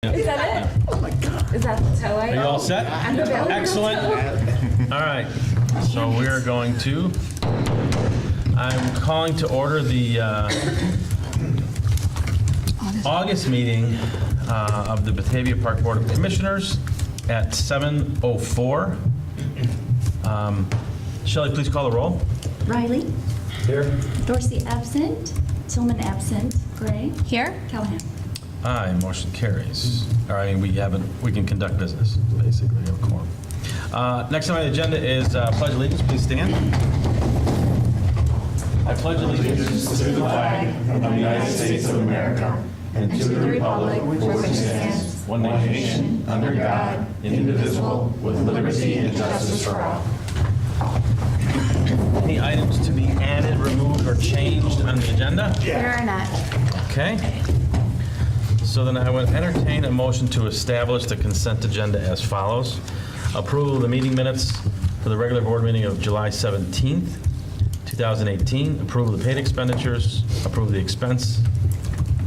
Is that it? Oh my God. Is that how I? Are you all set? I'm available. Excellent. All right. So we are going to, I'm calling to order the August meeting of the Batavia Park Board of Commissioners at 7:04. Shelley, please call the roll. Riley? Here. Dorsey absent. Tillman absent. Gray? Here? Callahan? Aye, motion carries. All right, we can conduct business, basically, we have a quorum. Next on the agenda is Pledge of Allegiance. Please stand. I pledge allegiance to the flag of the United States of America and to the republic for which it stands, one nation, under God, indivisible, with liberty and justice for all. Any items to be added, removed, or changed on the agenda? There are not. Okay. So then I would entertain a motion to establish the consent agenda as follows. Approval of the meeting minutes for the regular board meeting of July 17th, 2018. Approval of the paid expenditures. Approval of the expense.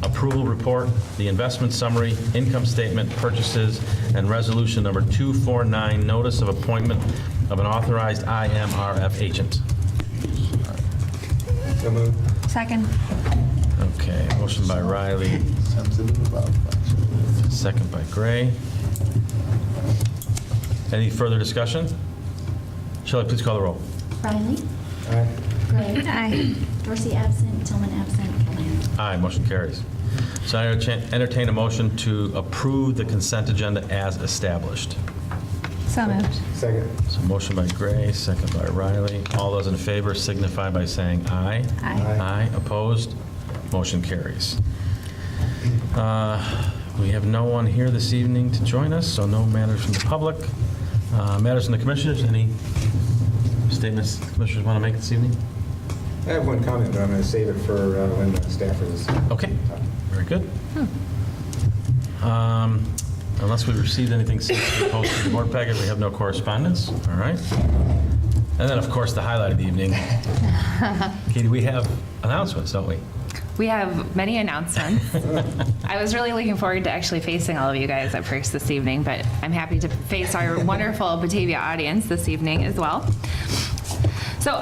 Approval report, the investment summary, income statement, purchases, and resolution number 249, notice of appointment of an authorized IMRF agent. So moved. Second. Okay, motion by Riley, second by Gray. Any further discussion? Shelley, please call the roll. Riley? Aye. Gray? Aye. Dorsey absent. Tillman absent. Callahan? Aye, motion carries. So I entertain a motion to approve the consent agenda as established. So moved. Second. So motion by Gray, second by Riley. All those in favor signify by saying aye. Aye. Aye, opposed? Motion carries. We have no one here this evening to join us, so no matters from the public. Matters from the commissioners, any statements the commissioners want to make this evening? I have one comment, but I'm going to save it for when the staff is. Okay, very good. Unless we've received anything since we posted the board packet, we have no correspondence. All right. And then, of course, the highlight of the evening. Katie, we have announcements, don't we? We have many announcements. I was really looking forward to actually facing all of you guys at first this evening, but I'm happy to face our wonderful Batavia audience this evening as well. So,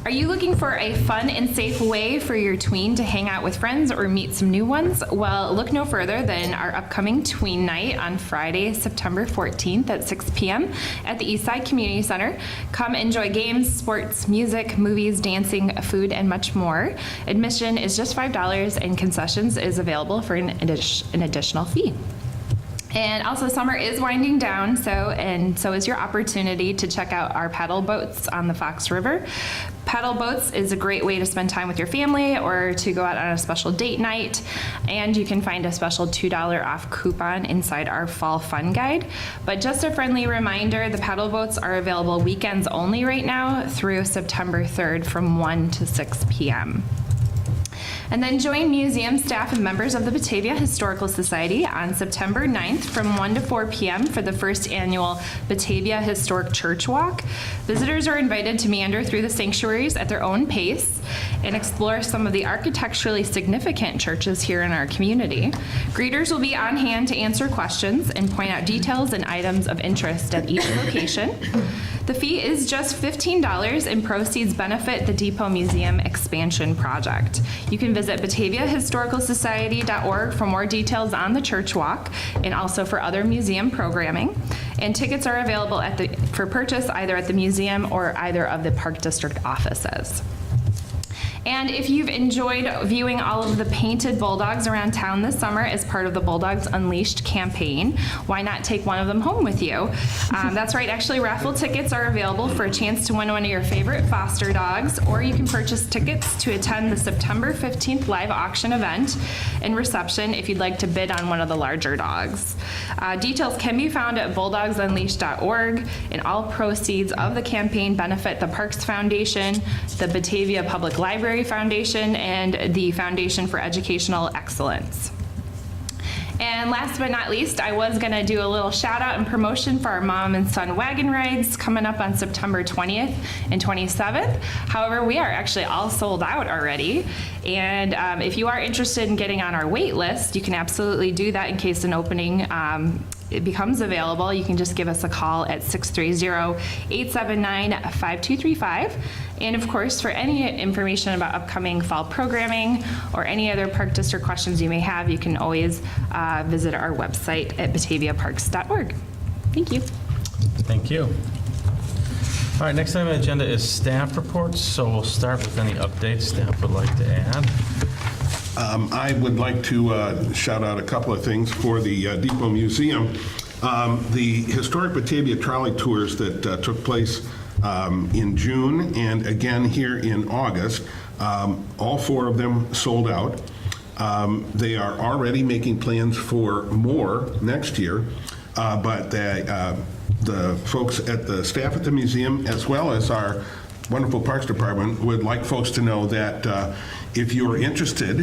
are you looking for a fun and safe way for your tween to hang out with friends or meet some new ones? Well, look no further than our upcoming Tween Night on Friday, September 14th at 6 p.m. at the Eastside Community Center. Come enjoy games, sports, music, movies, dancing, food, and much more. Admission is just $5 and concessions is available for an additional fee. And also, summer is winding down, so is your opportunity to check out our paddle boats on the Fox River. Paddle boats is a great way to spend time with your family or to go out on a special date night. And you can find a special $2 off coupon inside our fall fun guide. But just a friendly reminder, the paddle boats are available weekends only right now through September 3rd from 1 to 6 p.m. And then join museum staff and members of the Batavia Historical Society on September 9th from 1 to 4 p.m. for the first annual Batavia Historic Church Walk. Visitors are invited to meander through the sanctuaries at their own pace and explore some of the architecturally significant churches here in our community. Greeters will be on hand to answer questions and point out details and items of interest at each location. The fee is just $15 and proceeds benefit the Depot Museum expansion project. You can visit BataviaHistoricalSociety.org for more details on the church walk and also for other museum programming. And tickets are available for purchase either at the museum or either of the Park District offices. And if you've enjoyed viewing all of the painted bulldogs around town this summer as part of the Bulldogs Unleashed campaign, why not take one of them home with you? That's right, actually raffle tickets are available for a chance to win one of your favorite foster dogs, or you can purchase tickets to attend the September 15th live auction event and reception if you'd like to bid on one of the larger dogs. Details can be found at bulldogsunleashed.org, and all proceeds of the campaign benefit the Parks Foundation, the Batavia Public Library Foundation, and the Foundation for Educational Excellence. And last but not least, I was going to do a little shout out and promotion for our mom and son wagon rides coming up on September 20th and 27th. However, we are actually all sold out already. And if you are interested in getting on our wait list, you can absolutely do that in case an opening it becomes available. You can just give us a call at 630-879-5235. And of course, for any information about upcoming fall programming or any other Park District questions you may have, you can always visit our website at bataviaparks.org. Thank you. Thank you. All right, next item on the agenda is staff reports. So we'll start with any updates staff would like to add. I would like to shout out a couple of things for the Depot Museum. The historic Batavia trolley tours that took place in June and again here in August, all 4 of them sold out. They are already making plans for more next year, but the folks at the staff at the museum, as well as our wonderful Parks Department, would like folks to know that if you're interested,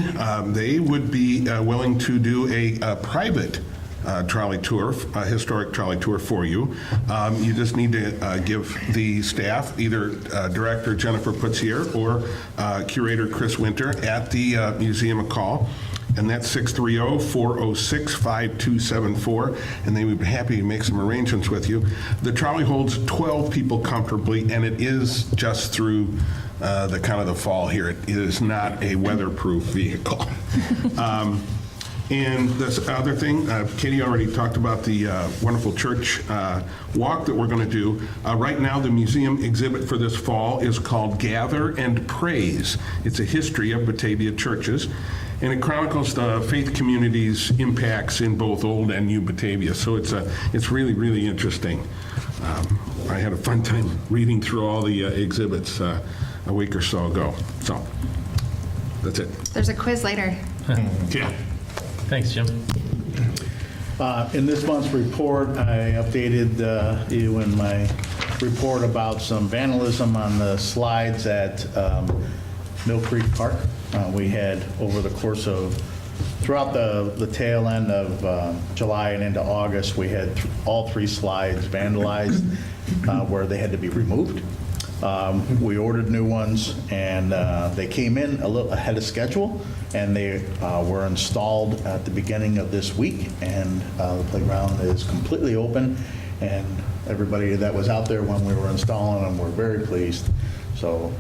they would be willing to do a private trolley tour, a historic trolley tour for you. You just need to give the staff, either Director Jennifer Putzier or Curator Chris Winter at the museum a call. And that's 630-406-5274, and they would be happy to make some arrangements with you. The trolley holds 12 people comfortably, and it is just through the kind of the fall here. It is not a weatherproof vehicle. And this other thing, Katie already talked about the wonderful church walk that we're going to do. Right now, the museum exhibit for this fall is called Gather and Praise. It's a history of Batavia churches, and it chronicles the faith community's impacts in both old and new Batavia. So it's really, really interesting. I had a fun time reading through all the exhibits a week or so ago. So that's it. There's a quiz later. Yeah. Thanks, Jim. In this month's report, I updated you in my report about some vandalism on the slides at Mill Creek Park. We had, over the course of, throughout the tail end of July and into August, we had all 3 slides vandalized where they had to be removed. We ordered new ones, and they came in a little ahead of schedule, and they were installed at the beginning of this week, and the playground is completely open, and everybody that was out there when we were installing them were very pleased. So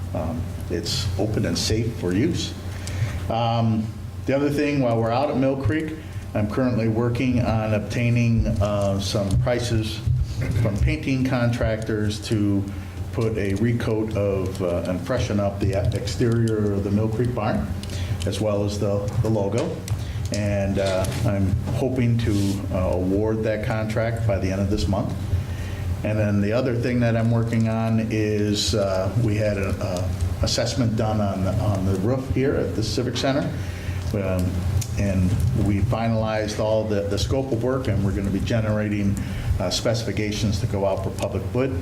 it's open and safe for use. The other thing, while we're out at Mill Creek, I'm currently working on obtaining some prices from painting contractors to put a recoat of and freshen up the exterior of the Mill Creek barn, as well as the logo. And I'm hoping to award that contract by the end of this month. And then the other thing that I'm working on is we had an assessment done on the roof here at the Civic Center. And we finalized all the scope of work, and we're going to be generating specifications to go out for public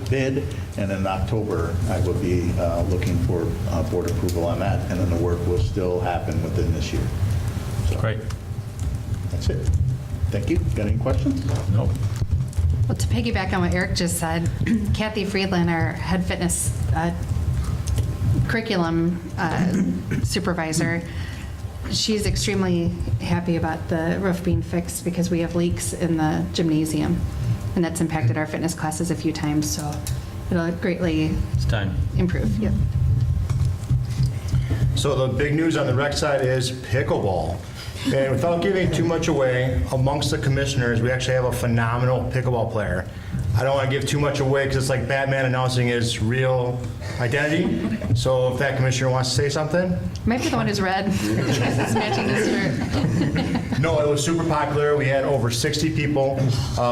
bid. And in October, I will be looking for board approval on that, and then the work will still happen within this year. So Great. that's it. Thank you. Got any questions? Nope. Well, to piggyback on what Eric just said, Kathy Friedland, our head fitness curriculum supervisor, she's extremely happy about the roof being fixed because we have leaks in the gymnasium, and that's impacted our fitness classes a few times, so it'll greatly It's time. improve. Yep. So the big news on the rec side is pickleball. And without giving too much away, amongst the commissioners, we actually have a phenomenal pickleball player. I don't want to give too much away because it's like Batman announcing his real identity. So if that commissioner wants to say something. Might be the one who's red. It's matching this shirt. No, it was super popular. We had over 60 people.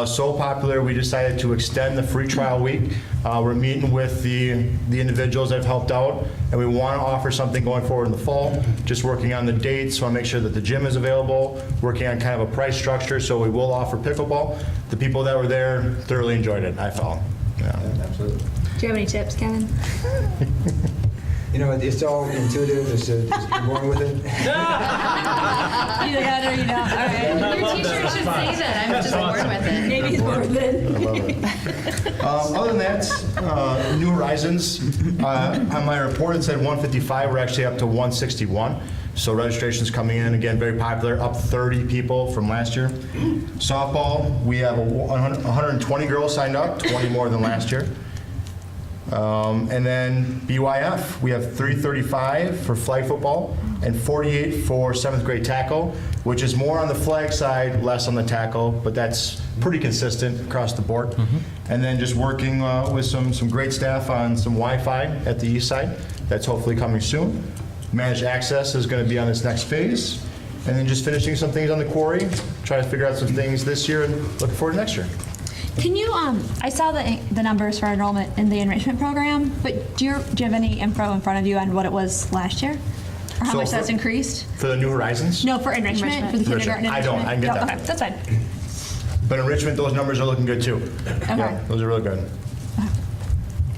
So popular, we decided to extend the free trial week. We're meeting with the individuals that have helped out, and we want to offer something going forward in the fall. Just working on the dates, want to make sure that the gym is available, working on kind of a price structure, so we will offer pickleball. The people that were there thoroughly enjoyed it, I felt. Yeah. Absolutely. Do you have any tips, Kevin? You know, it's all intuitive, just be born with it. Either that or you don't. All right. Your t-shirt should say that. I'm just bored with it. Maybe he's bored with it. Other than that, New Horizons, on my report it said 155, we're actually up to 161. So registration's coming in, again, very popular, up 30 people from last year. Softball, we have 120 girls signed up, 20 more than last year. And then BYF, we have 335 for flag football and 48 for 7th grade tackle, which is more on the flag side, less on the tackle, but that's pretty consistent across the board. And then just working with some great staff on some Wi-Fi at the east side. That's hopefully coming soon. Managed access is going to be on this next phase. And then just finishing some things on the quarry, try to figure out some things this year and looking forward to next year. Can you, I saw the numbers for enrollment in the enrichment program, but do you have any info in front of you on what it was last year? Or how So much for- that's increased? For the New Horizons? No, for enrichment, for the kindergarten I don't, enrichment? I can get No, that. Okay, that's fine. But enrichment, those numbers are looking good too. Okay. Yeah, those are really good.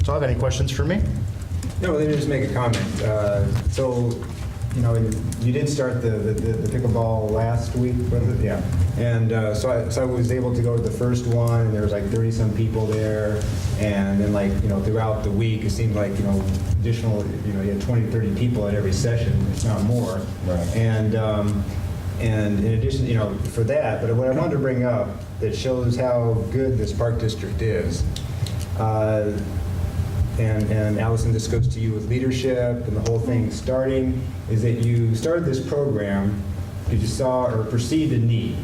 So, have any questions for me? No, let me just make a comment. So, you know, you did start the pickleball last week, was it? Yeah. And so I was able to go to the first one, and there was like 30-some people there. And then, like, you know, throughout the week, it seemed like, you know, additional, you know, you had 20, 30 people at every session, if not more. Right. And in addition, you know, for that, but what I wanted to bring up that shows how good this park district is, and Allison, this goes to you with leadership and the whole thing starting, is that you started this program because you saw or perceived a need.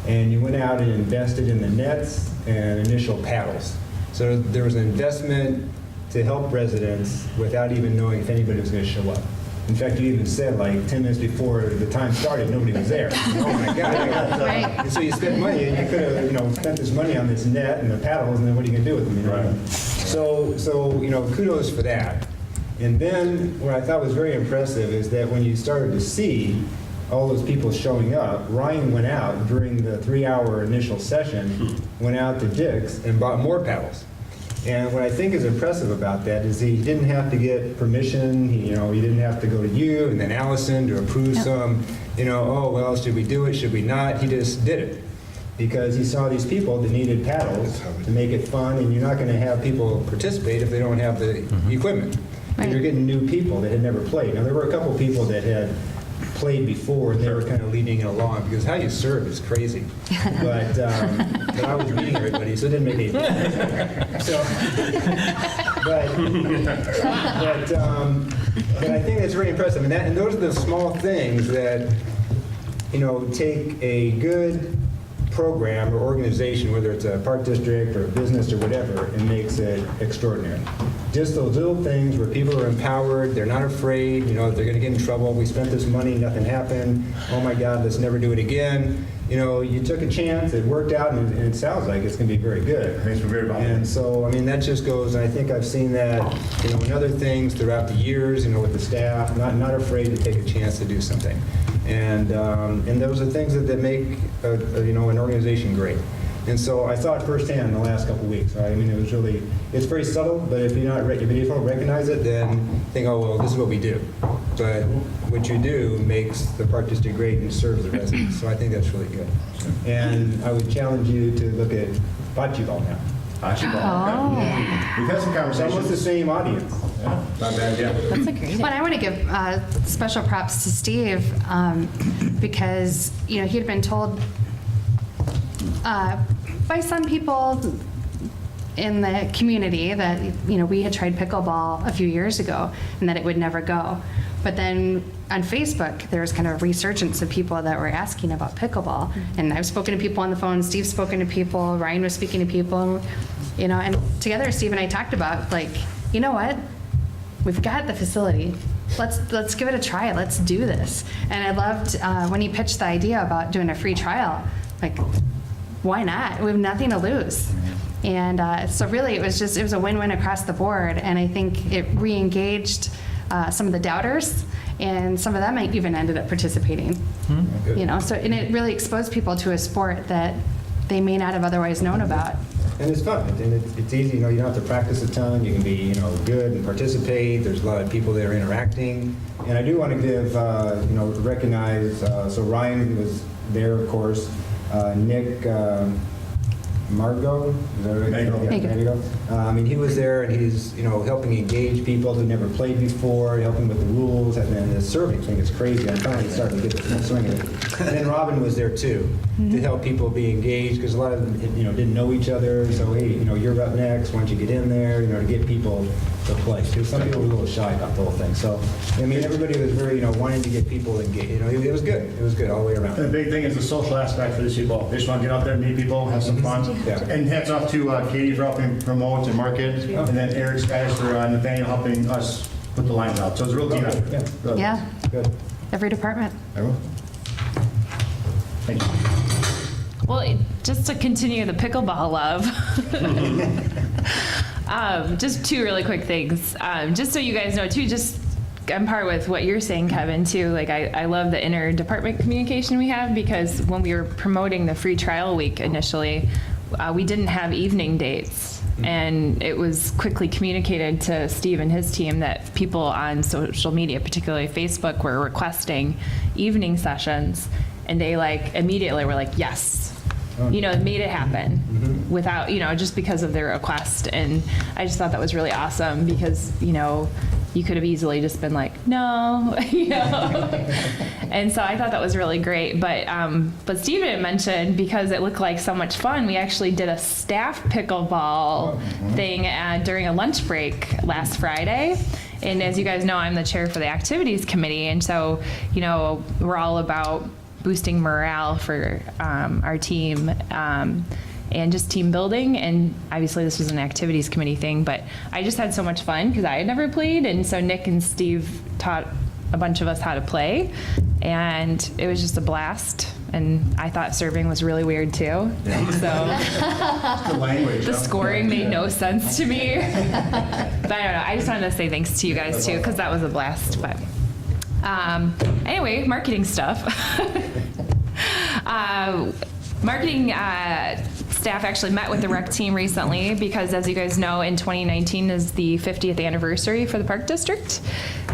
And you went out and invested in the nets and initial paddles. So there was an investment to help residents without even knowing if anybody was going to show up. In fact, you even said, like, 10 minutes before the time started, nobody was there. Oh, my God. Right. And so you spent money, and you could have, you know, spent this money on this net and the paddles, and then what are you going to do with them? You know? Right. So, you know, kudos for that. And then what I thought was very impressive is that when you started to see all those people showing up, Ryan went out during the 3-hour initial session, went out to Dick's and bought more paddles. And what I think is impressive about that is he didn't have to get permission. He didn't have to go to you and then Allison to approve some, oh, well, should we do it, should we not? He just did it because he saw these people that needed paddles to make it fun, and you're not going to have people participate if they don't have the equipment. Right. And you're getting new people that had never played. Now, there were a couple people that had played before, and they were kind of leading it along because how you serve is crazy. But I was beating everybody, so it didn't make any difference. But I think that's very impressive, and those are the small things that take a good program or organization, whether it's a park district or a business or whatever, and makes it extraordinary. Just those little things where people are empowered, they're not afraid, they're going to get in trouble. We spent this money, nothing happened. Oh my God, let's never do it again. You took a chance, it worked out, and it sounds like it's going to be very good. Thanks for very much. And so, that just goes, and I think I've seen that, in other things throughout the years, with the staff, not afraid to take a chance to do something. And those are things that make an organization great. And so I saw it firsthand in the last couple of weeks. Right? It was really, it's very subtle, but if you don't recognize it, then think, oh, well, this is what we do. But what you do makes the park district great and serves the residents. So I think that's really good. And I would challenge you to look at bocce ball now. Bocce ball. Oh. Okay. We've had some It's conversations. almost the same audience. Yeah, not bad, yeah. That's a great Well, I want to give special props to Steve because, he had been told by some people in the community that, we had tried pickleball a few years ago and that it would never go. But then on Facebook, there was kind of a resurgence of people that were asking about pickleball. And I've spoken to people on the phone, Steve's spoken to people, Ryan was speaking to people, and together Steve and I talked about, like, you know what? We've got the facility. Let's give it a try. Let's do this. And I loved when he pitched the idea about doing a free trial. Like, why not? We have nothing to lose. And so really, it was a win-win across the board. And I think it re-engaged some of the doubters, and some of them even ended up participating. So and it really exposed people to a sport that they may not have otherwise known about. And it's fun, and it's easy. You don't have to practice a ton. You can be, good and participate. There's a lot of people that are interacting. And I do want to give, recognize. So Ryan was there, of course. Nick Margot, is that right? Mago. Yeah, Mago. I mean, he was there, and he's, helping engage people who never played before, helping with the rules, and then the serving thing is crazy. I'm finally starting to get the full swing of it. And then Robin was there too, to help people be engaged, because a lot of them, didn't know each other. So hey, you're up next. Why don't you get in there? To get people to play. Because some people were a little shy about the whole thing. So I mean, everybody was very, wanting to get people engaged. It was good. It was good all the way around. And the big thing is the social aspect for these people. They just want to get out there, meet people, have some fun. Yeah. And hats off to Katie for helping promote and market, and then Eric's guys for Nathaniel helping us put the lines out. So it's a real team effort. Yeah. Really. Yeah, Good. every department. Thank you. Well, just to continue the pickleball love, just two really quick things. Just so you guys know, too, I'm part with what you're saying, Kevin, too. Like, I love the interdepartment communication we have, because when we were promoting the free trial week initially, we didn't have evening dates. And it was quickly communicated to Steve and his team that people on social media, particularly Facebook, were requesting evening sessions. And they immediately were like, yes, made it happen without, just because of their request. And I just thought that was really awesome, because, you could have easily just been like, no, And so I thought that was really great. But Steven mentioned, because it looked like so much fun, we actually did a staff pickleball thing during a lunch break last Friday. And as you guys know, I'm the chair for the activities committee. And so, we're all about boosting morale for our team. And just team building, and obviously this was an activities committee thing, but I just had so much fun because I had never played, and so Nick and Steve taught a bunch of us how to play, and it was just a blast, and I thought serving was really weird too. So Good language. the scoring made no sense to me. But I don't know, I just wanted to say thanks to you guys too, because that was a blast. But anyway, marketing stuff. Marketing staff actually met with the rec team recently, because as you guys know, in 2019 is the 50th anniversary for the Park District.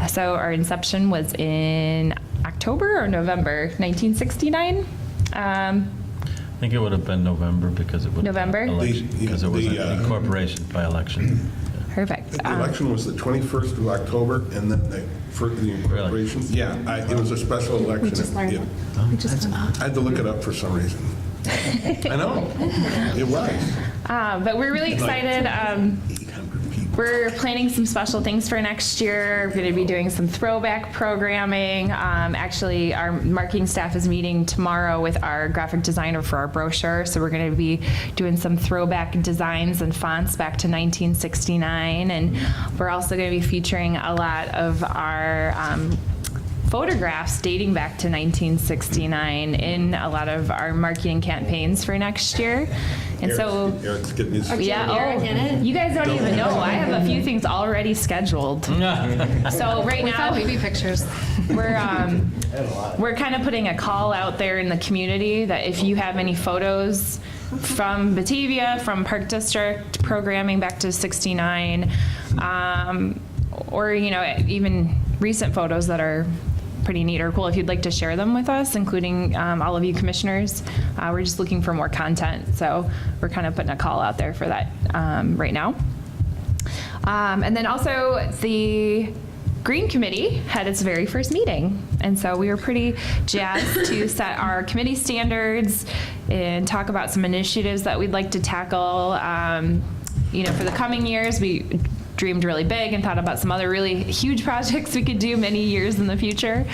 So our inception was in October or November 1969. I think it would have been November, because it would November? because it was an incorporation by election. Perfect. The election was the 21st of October, and then the incorporation. Really? Yeah, it was a special election. We just learned It- that. We just learned that. I had to look it up for some reason. I know, it was. But we're really excited. 800 people. We're planning some special things for next year. We're going to be doing some throwback programming. Actually, our marketing staff is meeting tomorrow with our graphic designer for our brochure. So we're going to be doing some throwback designs and fonts back to 1969. And we're also going to be featuring a lot of our photographs dating back to 1969 in a lot of our marketing campaigns for next year. And so, Eric's getting his. yeah, Eric in it? you guys don't even know. I have a few things already scheduled. So right We now, found baby pictures. we're kind of putting a call out there in the community that if you have any photos from Batavia, from Park District programming back to 69, or even recent photos that are pretty neat or cool, if you'd like to share them with us, including all of you commissioners. We're just looking for more content, so we're kind of putting a call out there for that right now. And then also the Green Committee had its very first meeting, and so we were pretty jazzed to set our committee standards and talk about some initiatives that we'd like to tackle. For the coming years, we dreamed really big and thought about some other really huge projects we could do many years in the future.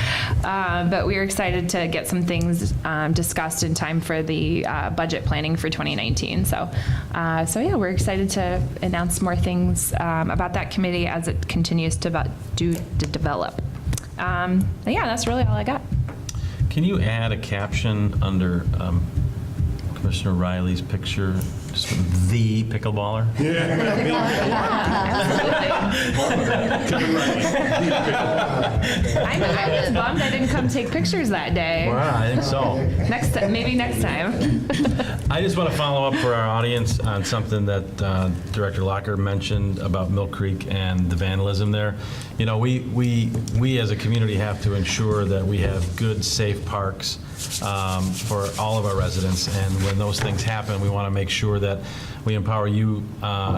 But we are excited to get some things discussed in time for the budget planning for 2019. So yeah, we're excited to announce more things about that committee as it continues to develop. Yeah, that's really all I got. Can you add a caption under Commissioner Riley's picture, just the pickleballer? I'm just bummed I didn't come take pictures that day. Wow, I think so. Maybe next time. I just want to follow up for our audience on something that Director Locker mentioned about Mill Creek and the vandalism there. We as a community have to ensure that we have good, safe parks for all of our residents, and when those things happen, we want to make sure that we empower you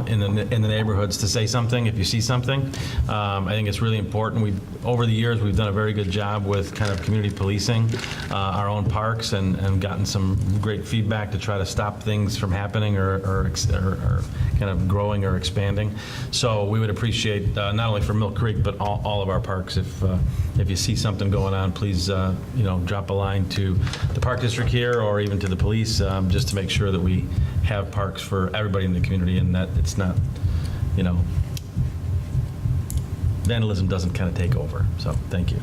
in the neighborhoods to say something if you see something. I think it's really important. Over the years, we've done a very good job with kind of community policing our own parks and gotten some great feedback to try to stop things from happening or kind of growing or expanding. So we would appreciate, not only for Mill Creek, but all of our parks, if you see something going on, please drop a line to the park district here or even to the police, just to make sure that we have parks for everybody in the community and that it's not, vandalism doesn't kind of take over. So thank you.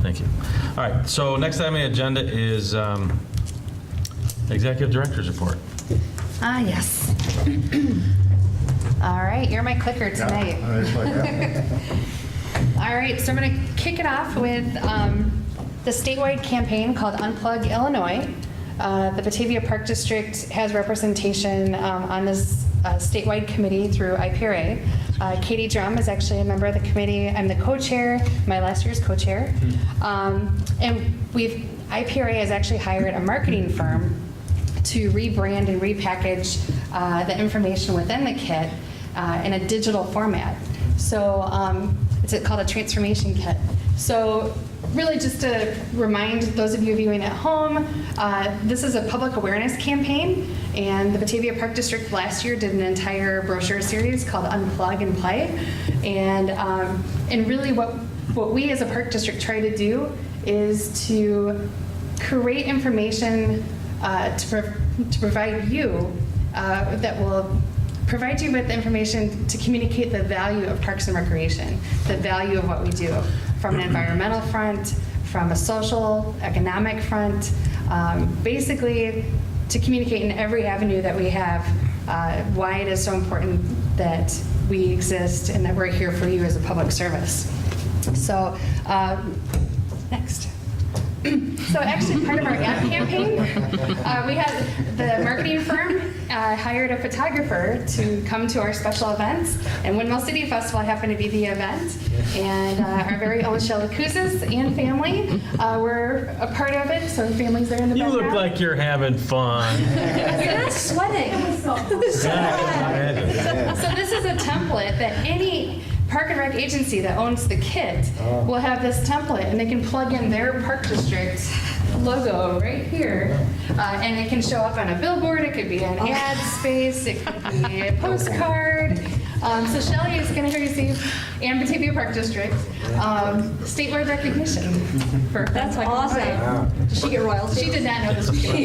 Thank you. All right, so next item on the agenda is Executive Director's Report. Yes. All right, you're my clicker tonight. All right, so I'm going to kick it off with the statewide campaign called Unplug Illinois. The Batavia Park District has representation on this statewide committee through IPRA. Katie Drum is actually a member of the committee. I'm the co-chair, my last year's co-chair. And IPRA has actually hired a marketing firm to rebrand and repackage the information within the kit in a digital format. So it's called a transformation kit. So really just to remind those of you viewing at home, this is a public awareness campaign, and the Batavia Park District last year did an entire brochure series called Unplug and Play. And really what we as a park district try to do is to create information to provide you that will provide you with information to communicate the value of parks and recreation, the value of what we do from an environmental front, from a social, economic front, basically to communicate in every avenue that we have why it is so important that we exist and that we're here for you as a public service. So, next. So actually part of our ad campaign, we had the marketing firm hired a photographer to come to our special events, and Windmill City Festival happened to be the event, and our very own Shelly Kouzes and family were a part of it, so families there in the You background. look like you're having fun. You're not sweating. So this is a template that any Park and Rec agency that owns the kit will have this template, and they can plug in their park district logo right here, and it can show up on a billboard, it could be an ad space, it could be a postcard. So Shelley is going to receive, and Batavia Park District, statewide recognition. For That's Unplug awesome. Illinois. Did she get royalties? She did not know this was going to be.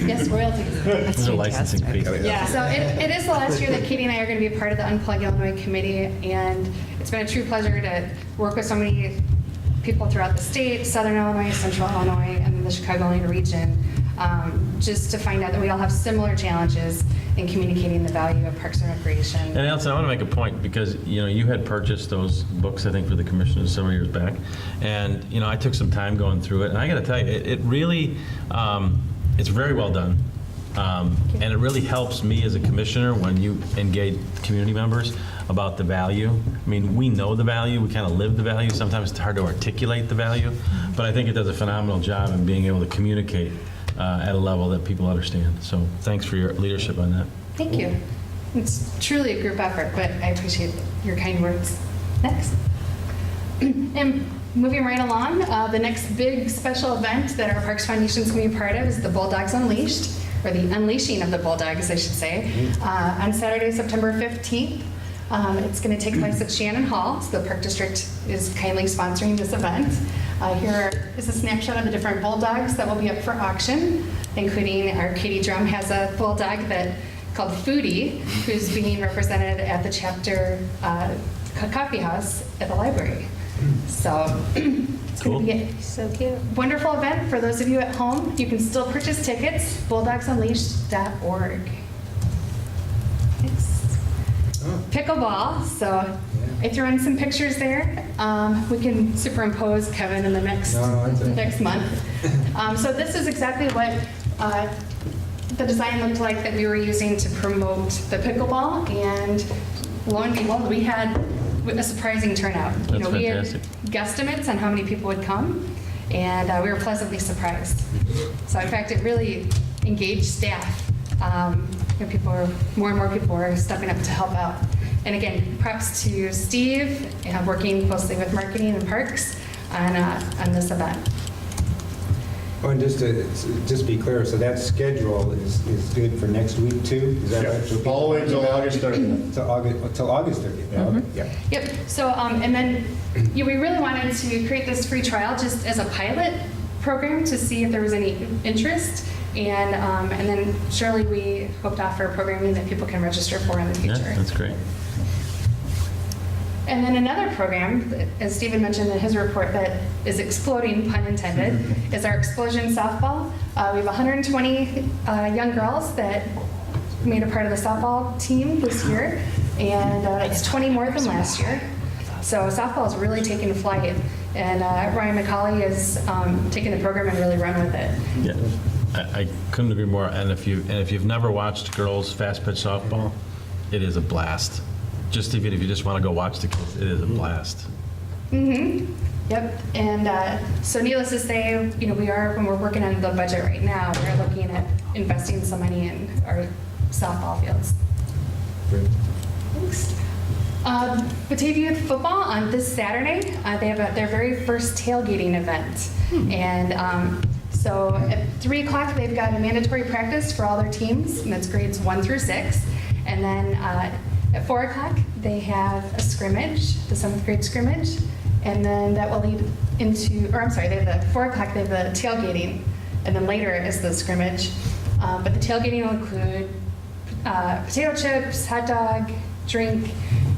Yes, royalties. There's a licensing fee. Yeah. So it is the last year that Katie and I are going to be part of the Unplug Illinois committee, and it's been a true pleasure to work with so many people throughout the state, Southern Illinois, Central Illinois, and the Chicagoland region, just to find out that we all have similar challenges in communicating the value of parks and recreation. And Elsa, I want to make a point because you had purchased those books, I think, for the commissioners several years back, and I took some time going through it, and I got to tell you, it really, it's very well done, and it really helps me as a commissioner when you engage community members about the value. I mean, we know the value, we kind of live the value. Sometimes it's hard to articulate the value, but I think it does a phenomenal job in being able to communicate at a level that people understand. So thanks for your leadership on that. Thank you. It's truly a group effort, but I appreciate your kind words. Next. And moving right along, the next big special event that our Parks Foundation is going to be part of is the Bulldogs Unleashed, or the unleashing of the Bulldogs, I should say, on Saturday, September 15th. It's going to take place at Shannon Hall, so the Park District is kindly sponsoring this event. Here is a snapshot of the different bulldogs that will be up for auction, including our Katie Drum has a bulldog called Foodie, who's being represented at the chapter coffee house at the library. So it's going to be a So cute. wonderful event for those of you at home. You can still purchase tickets, bulldogsunleashed.org. Pickleball, so I threw in some pictures there. We can superimpose Kevin in the next month. So this is exactly what the design looked like that we were using to promote the pickleball, and lo and behold, we had a surprising turnout. That's We had fantastic. guesstimates on how many people would come, and we were pleasantly surprised. So in fact, it really engaged staff. More and more people were stepping up to help out. And again, props to Steve, working closely with marketing and parks on this event. Oh, and just to be clear, so that schedule is good for next week too? Is that right? So people- All the way until August 30th. Till August 30th? Yeah, okay, yeah. Yep. So, and then we really wanted to create this free trial just as a pilot program to see if there was any interest. And then surely we hope to offer programming that people can register for in the Yeah, future. that's great. And then another program, as Stephen mentioned in his report, that is exploding, pun intended, is our Explosion Softball. We have 120 young girls that made a part of the softball team this year, and it's 20 more than last year. So softball is really taking flight, and Ryan McCauley is taking the program and really run with it. Yeah, I couldn't agree more. And if you've never watched girls fast pitch softball, it is a blast. Just even if you just want to go watch the kids, it is a blast. Mm-hmm. Yep. And so needless to say, when we're working on the budget right now, we're looking at investing some money in our softball fields. Great. Thanks. Batavia football on this Saturday, they have their very first tailgating event. And so at 3 o'clock, they've got a mandatory practice for all their teams, and that's grades 1 through 6. And then at 4 o'clock, they have a scrimmage, the 7th grade scrimmage, and then that will lead into, they have the 4 o'clock, they have the tailgating, and then later is the scrimmage. But the tailgating will include potato chips, hot dog, drink,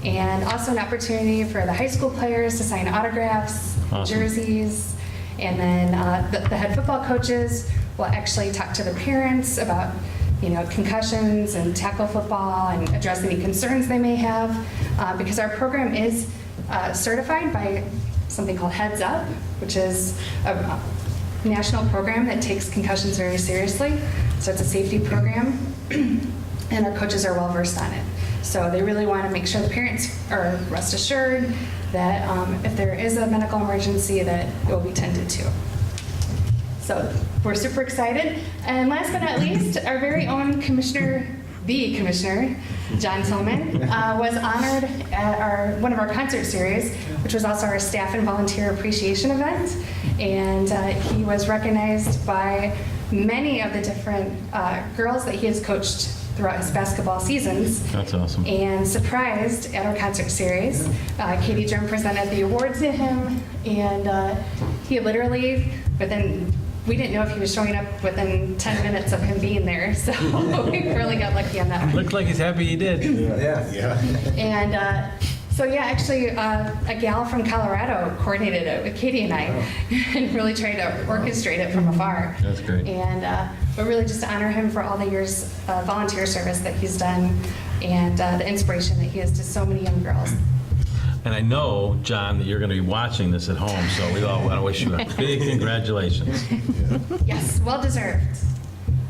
and also an opportunity for the high school players to sign autographs, Awesome. jerseys, and then the head football coaches will actually talk to the parents about concussions and tackle football and address any concerns they may have, because our program is certified by something called Heads Up, which is a national program that takes concussions very seriously. So it's a safety program, and our coaches are well versed on it. So they really want to make sure the parents are rest assured that if there is a medical emergency, that it will be tended to. So we're super excited. And last but not least, our very own commissioner, John Tillman, was honored at one of our concert series, which was also our staff and volunteer appreciation event. And he was recognized by many of the different girls that he has coached throughout his basketball seasons. That's awesome. And surprised at our concert series, Katie Drum presented the award to him, and he literally, we didn't know if he was showing up within 10 minutes of him being there, so we really got lucky on that one. Looked like he's happy he did. Yeah. And so yeah, actually a gal from Colorado coordinated it with Katie and I, and really tried to orchestrate it from afar. That's great. And but really just to honor him for all the years of volunteer service that he's done, and the inspiration that he is to so many young girls. And I know, John, that you're going to be watching this at home, so we all want to wish you a big congratulations. Yes, well deserved.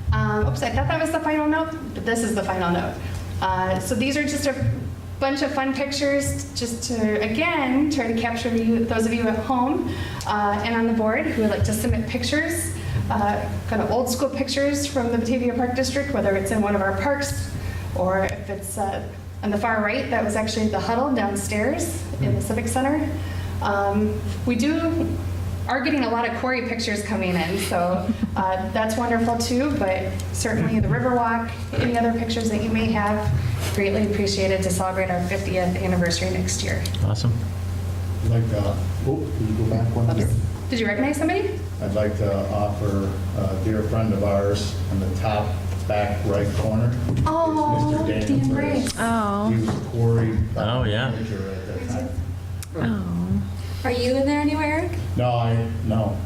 Oops, I thought that was the final note, but this is the final note. So these are just a bunch of fun pictures, just to, again, try to capture those of you at home and on the board who would like to submit pictures, kind of old school pictures from the Batavia Park District, whether it's in one of our parks or if it's on the far right. That was actually the huddle downstairs in the Civic Center. We are getting a lot of Quarry pictures coming in, so that's wonderful too, but certainly the Riverwalk, any other pictures that you may have, greatly appreciated to celebrate our 50th anniversary next year. Awesome. I'd like to, can you go back one there? Did you recognize somebody? I'd like to offer a dear friend of ours in the top back right corner. Oh, Mr. Dan Daniel Brace. Brace. Oh. He was a Quarry Oh, yeah. manager at that time. Oh. Are you in there anywhere, Eric? No.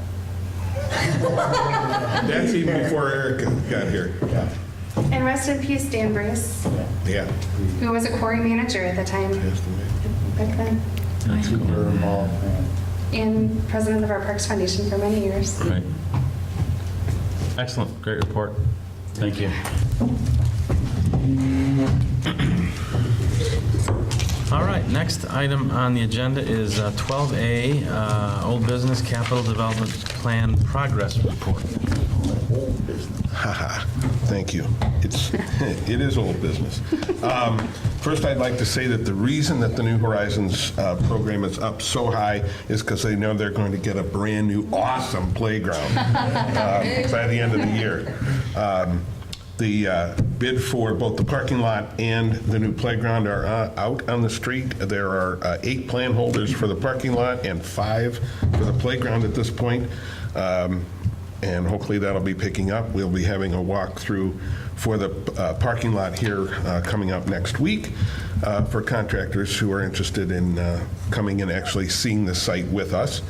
That's even before Eric got here. Yeah. And rest in peace, Dan Brace, Yeah. who was a Quarry manager at the time, back then, Super involved, man. and president of our Parks Foundation for many years. Right. Excellent. Great report. Thank you. All right, next item on the agenda is 12A, Old Business Capital Development Plan Progress Report. Haha, thank you. It is old business. First, I'd like to say that the reason that the New Horizons program is up so high is because they know they're going to get a brand-new, awesome playground by the end of the year. The bid for both the parking lot and the new playground are out on the street. There are 8 plan holders for the parking lot and 5 for the playground at this point. And hopefully that'll be picking up. We'll be having a walkthrough for the parking lot here coming up next week for contractors who are interested in coming and actually seeing the site with us.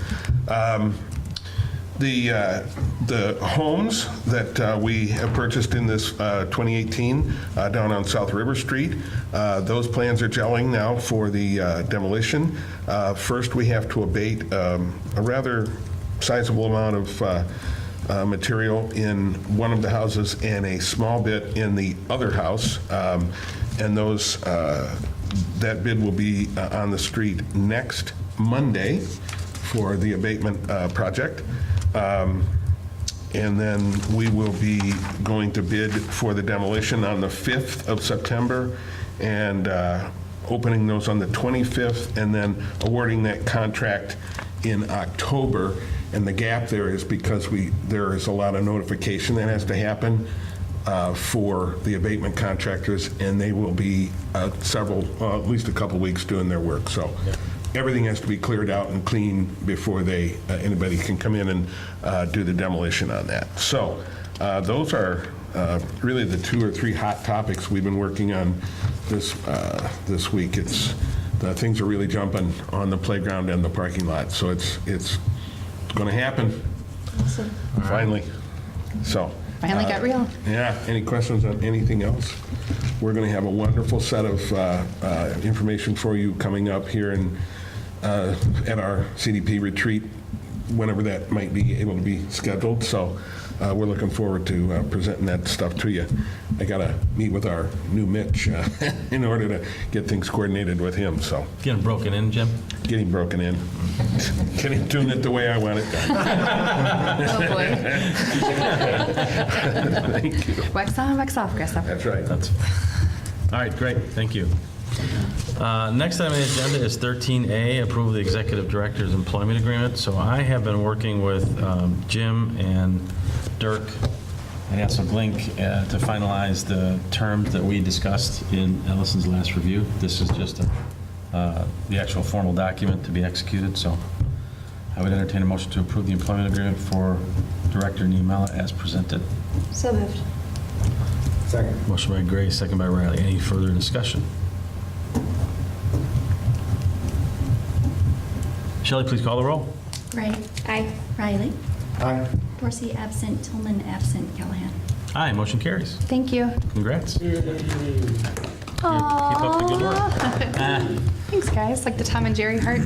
The homes that we have purchased in this 2018 down on South River Street, those plans are gelling now for the demolition. First, we have to abate a rather sizable amount of material in one of the houses and a small bit in the other house. And those, that bid will be on the street next Monday for the abatement project. And then we will be going to bid for the demolition on the 5th of September and opening those on the 25th and then awarding that contract in October. And the gap there is because there is a lot of notification that has to happen for the abatement contractors, and they will be at least a couple weeks doing their work. So everything has to be cleared out and clean before anybody can come in and do the demolition on that. So those are really the 2 or 3 hot topics we've been working on this week. Things are really jumping on the playground and the parking lot. So it's going to happen. Awesome. Finally. So. Finally got real. Yeah. Any questions on anything else? We're going to have a wonderful set of information for you coming up here at our CDP retreat, whenever that might be able to be scheduled. So we're looking forward to presenting that stuff to you. I got to meet with our new Mitch in order to get things coordinated with him. So Getting broken in, Jim? getting broken in. Can he tune it the way I want it done? Oh, boy. Thank you. Wax on, wax off, Christopher. That's right. All right, great, thank you. Next item on the agenda is 13A, approve the Executive Director's Employment Agreement. So I have been working with Jim and Dirk and Hassel Glink to finalize the terms that we discussed in Ellison's last review. This is just the actual formal document to be executed. So I would entertain a motion to approve the employment agreement for Director Niemela as presented. So moved. Second. Motion by Gray, second by Riley. Any further discussion? Shelley, please call the roll. Wright. Aye. Riley. Aye. Dorsey absent. Tillman absent. Callahan. Aye, motion carries. Thank you. Congrats. Keep up the good work. Thanks, guys. Like the Tom and Jerry heart.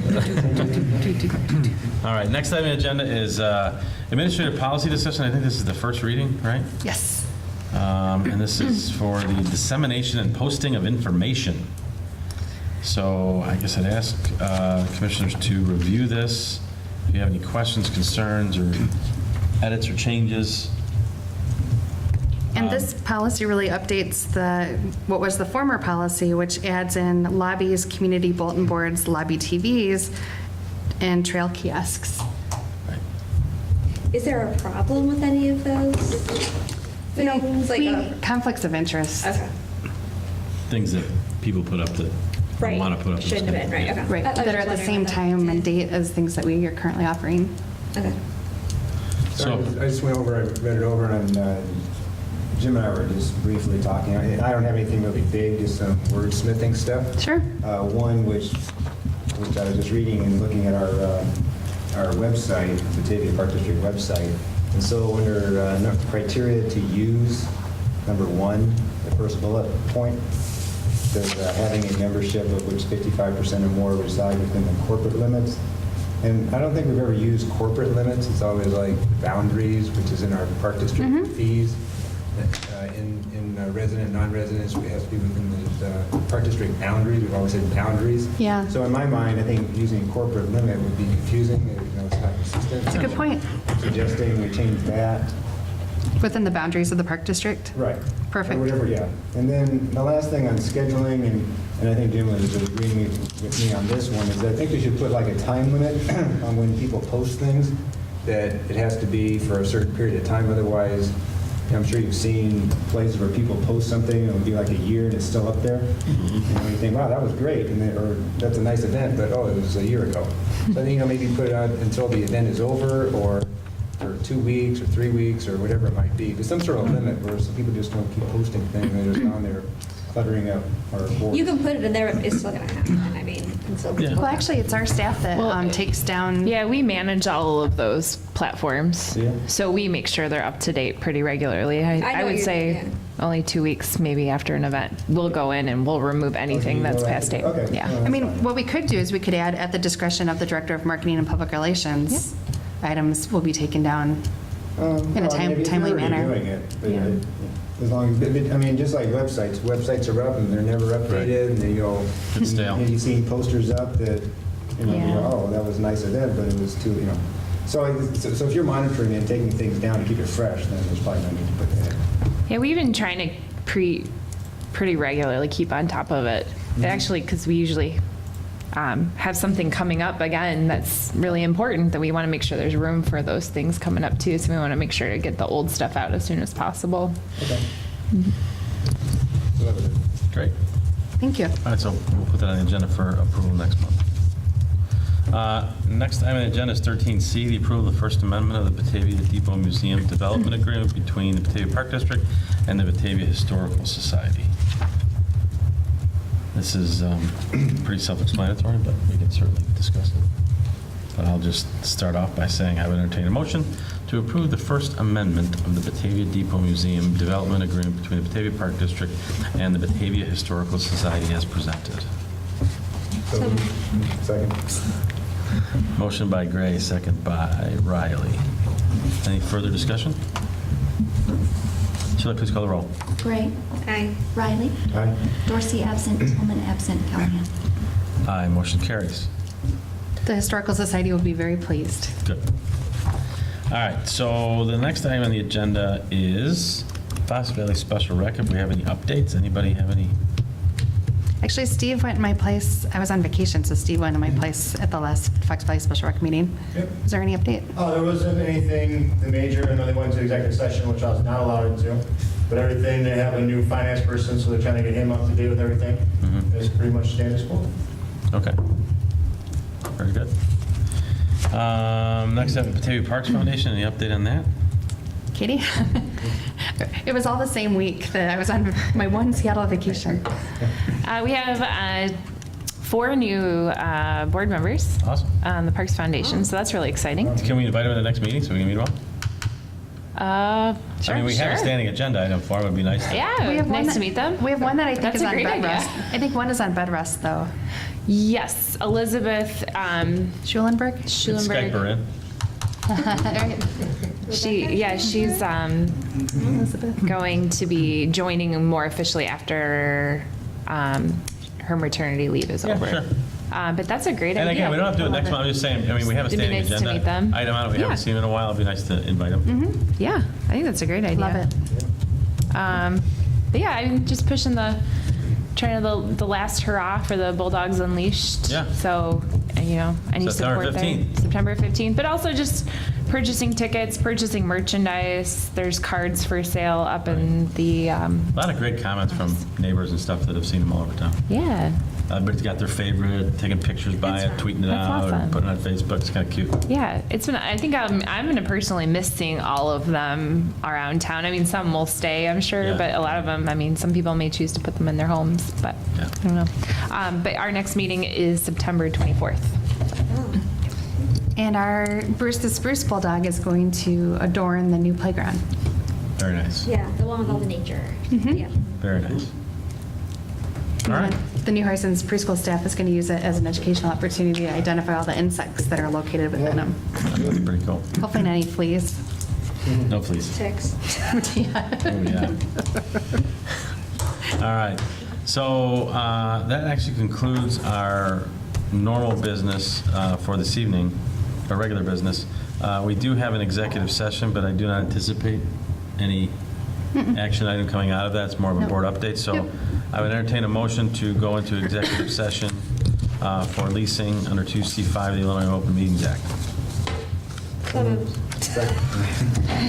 All right, next item on the agenda is administrative policy discussion. I think this is the first reading, right? Yes. And this is for the dissemination and posting of information. So I guess I'd ask commissioners to review this. If you have any questions, concerns, or edits or changes. And this policy really updates what was the former policy, which adds in lobbies, community bulletin boards, lobby TVs, and trail kiosks. Is there a problem with any of those things? Conflicts of interest. Okay. Things that people put up that Right. want to put up. Shouldn't have been, right, okay. Right, I was that are at the wondering same about that. time and date as things that we are currently offering. Okay. So, I just went over, I read it over, and Jim and I were just briefly talking. I don't have anything really big, just some wordsmithing stuff. Sure. One which I was just reading and looking at our website, Batavia Park District website. And so under criteria to use, number 1, the first bullet point, says having a membership of which 55% or more reside within the corporate limits. And I don't think we've ever used corporate limits. It's always like boundaries, which is in our park district fees. In resident, non-residents, it has to be within the park district boundaries. We've always said boundaries. Yeah. So in my mind, I think using corporate limit would be confusing. It's not consistent. That's a good point. Suggesting we change that. Within the boundaries of the park district? Right. Perfect. Or whatever, yeah. And then the last thing on scheduling, and I think Jim was agreeing with me on this one, is I think we should put like a time limit on when people post things, that it has to be for a certain period of time, otherwise, I'm sure you've seen places where people post something, and it'll be like a year and it's still up there. And you think, wow, that was great, and then, or that's a nice event, but oh, it was a year ago. So I think, maybe put it on until the event is over, or for 2 weeks or 3 weeks or whatever it might be. There's some sort of limit where some people just don't keep posting things, they're just on there cluttering up our board. You can put it in there, but it's still gonna happen. I mean, and so. Yeah. Well, actually, it's our staff that takes down. Yeah, we manage all of those platforms. Yeah. So we make sure they're up to date pretty regularly. I know I would you're- say yeah. only 2 weeks maybe after an event. We'll go in and we'll remove anything you that's go past after- date. okay. Yeah. Well, I that's mean, fine. what we could do is we could add at the discretion of the Director of Marketing and Public Relations, items will be taken down. In a Well, I mean, timely if you're already manner. doing it, but as long as, I mean, just like websites are up and they're never updated, and you go, It's stale. you've seen posters up that, you Yeah. go, oh, that was a nice event, but it was too, So if you're monitoring and taking things down to keep it fresh, then there's probably no need to put that in. Yeah, we've been trying to pretty regularly keep on top of it. Actually, because we usually have something coming up again that's really important, that we want to make sure there's room for those things coming up too. So we want to make sure to get the old stuff out as soon as possible. Okay. So that was it. Great. Thank you. All right, so we'll put that on the agenda for approval next month. Next item on the agenda is 13C, the approval of the First Amendment of the Batavia Depot Museum Development Agreement between the Batavia Park District and the Batavia Historical Society. This is pretty self-explanatory, but we can certainly discuss it. But I'll just start off by saying I would entertain a motion to approve the First Amendment of the Batavia Depot Museum Development Agreement between the Batavia Park District and the Batavia Historical Society as presented. So, second. Motion by Gray, second by Riley. Any further discussion? Shall I please call the roll? Gray. Aye. Riley. Aye. Dorsey absent. Tillman absent. Callahan. Aye, motion carries. The Historical Society will be very pleased. Good. All right, so the next item on the agenda is Fox Valley Special Rec. If we have any updates, anybody have any? Actually, Steve went to my place. I was on vacation, so Steve went to my place at the last Fox Valley Special Rec meeting. Yep. Is there any update? There wasn't anything major. I know they went into executive session, which I was not allowed to. But everything, they have a new finance person, so they're trying to get him up to date with everything. Mhm. It's pretty much status quo. Okay. Very good. Next up, Batavia Parks Foundation. Any update on that? Katie? It was all the same week that I was on my one Seattle vacation. We have 4 new board members Awesome. on the Parks Foundation, so that's really exciting. Can we invite them to the next meeting so we can meet them all? Sure, I mean, we have a sure. standing agenda item for them. It would be nice to. Yeah, We have one nice to that- meet them. We have one that I think That's is a on great bed idea. rest. I think one is on bed rest, though. Yes, Elizabeth Schulenberg? Skype her Schulenberg. in. She's Elizabeth. going to be joining more officially after her maternity leave is Yeah, over. sure. But that's a great And idea. again, we don't have to do it next month. I'm just saying, I mean, we have a It'd be standing nice to agenda. meet them. Item out, we Yeah. haven't seen them in a while. It'd be nice to invite them. Yeah, I think that's a great idea. Love it. But yeah, I'm just pushing trying the last hurrah for the Bulldogs Unleashed. Yeah. So, any September support 15th. there. September 15th. But also just purchasing tickets, purchasing merchandise. There's cards for sale up in the, A lot of great comments from neighbors and stuff that have seen them all over town. yeah. Everybody's got their favorite, taking pictures by it, tweeting it That's out, or awesome. putting it on Facebook. It's kind of cute. Yeah, it's been. I think I'm going to personally miss seeing all of them around town. I mean, some will stay, I'm sure, Yeah. but a lot of them. I mean, some people may choose to put them in their homes, but Yeah. I don't know. But our next meeting is September 24th. And our Bruce the Spruce Bulldog is going to adorn the new playground. Very nice. Yeah, the one with all the nature. Yeah. Very nice. All right. The New Horizons preschool staff is going to use it as an educational opportunity to identify all the insects that are located within them. That'd be pretty cool. Hopefully not any fleas. No, please. Ticks. Oh, yeah. All right. So that actually concludes our normal business for this evening, our regular business. We do have an executive session, but I do not anticipate any action item coming out of that. It's more of a board update. So I would entertain a motion to go into executive session for leasing under 2C5 of the Illinois Open Meetings Act.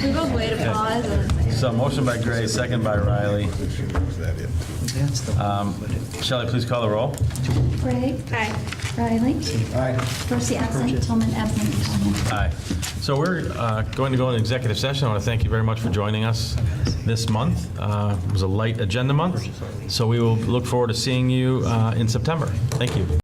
We both way to pause. And So motion by Gray, second by Riley. Shelley, please call the roll. Gray. Aye. Riley. Aye. Dorsey absent. Tillman absent. Tillman. Aye. So we're going to go into executive session. I want to thank you very much for joining us this month. It was a light agenda month, so we will look forward to seeing you in September. Thank you.